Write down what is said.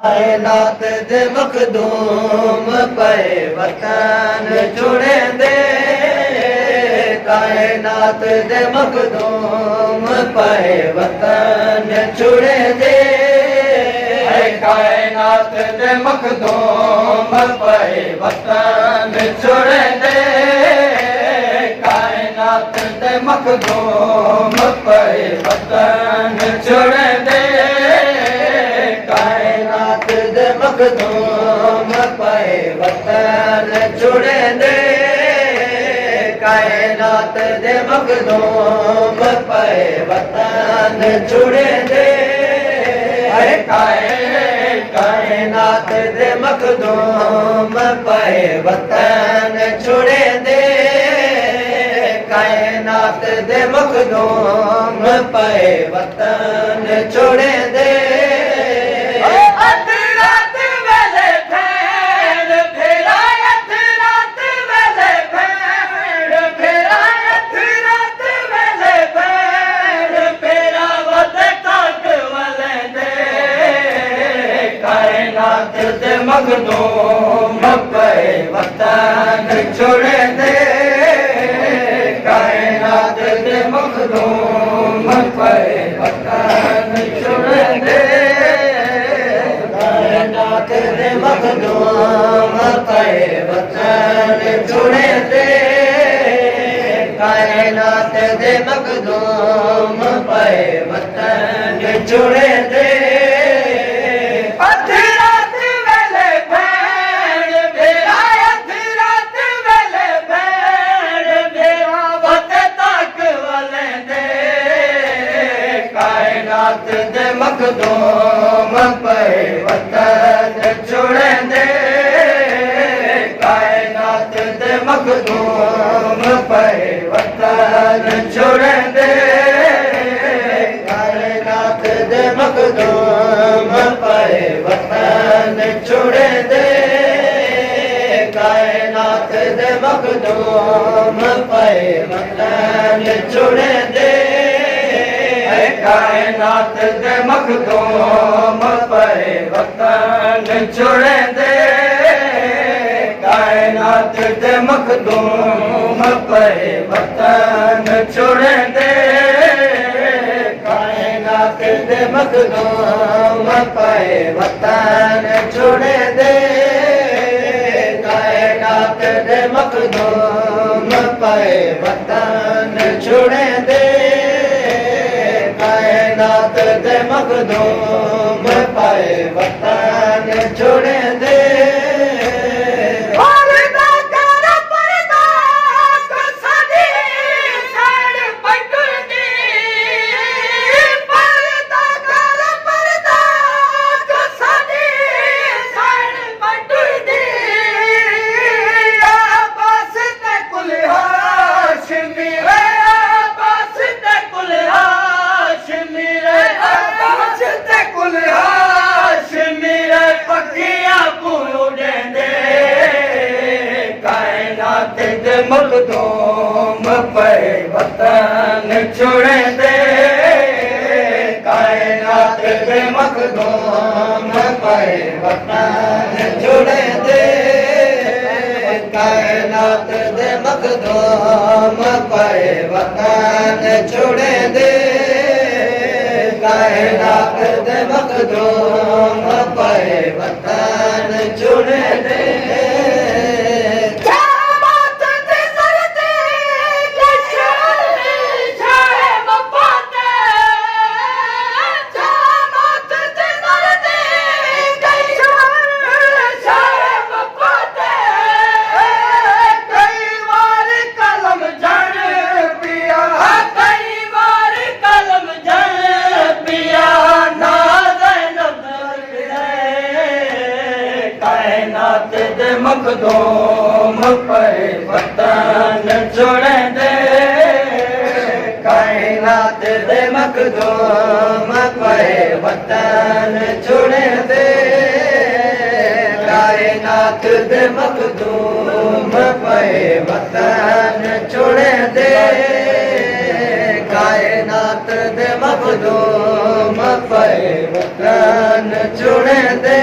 कायनात दे मखदूम पे वतन छुड़े दे, कायनात दे मखदूम पे वतन छुड़े दे, कायनात दे मखदूम पे वतन छुड़े दे, कायनात दे मखदूम पे वतन छुड़े दे, मखदूम पे वतन छुड़े दे, कायनात दे मखदूम पे वतन छुड़े दे, कायनात दे मखदूम पे वतन छुड़े दे, कायनात दे मखदूम पे वतन छुड़े दे, मखदूम पे वतन छुड़े दे, कायनात दे मखदूम पे वतन छुड़े दे, कायनात दे मखदूम पे वतन छुड़े दे, कायनात दे मखदूम पे वतन छुड़े दे, कायनात दे मखदूम पे वतन छुड़े दे, कायनात दे मखदूम पे वतन छुड़े दे, कायनात दे मखदूम पे वतन छुड़े दे, कायनात दे मखदूम पे वतन छुड़े दे, कायनात दे मखदूम पे वतन छुड़े दे, कायनात दे मखदूम पे वतन छुड़े दे, कायनात दे मखदूम पे वतन छुड़े दे, कायनात दे मखदूम पे वतन छुड़े दे, कायनात दे मखदूम पे वतन छुड़े दे, मखदूम पे वतन छुड़े दे, कायनात दे मखदूम पे वतन छुड़े दे, कायनात दे मखदूम पे वतन छुड़े दे, कायनात दे मखदूम पे वतन छुड़े दे, कायनात दे मखदूम पे वतन छुड़े दे, कायनात दे मखदूम पे वतन छुड़े दे, कायनात दे मखदूम पे वतन छुड़े दे, कायनात दे मखदूम पे वतन छुड़े दे,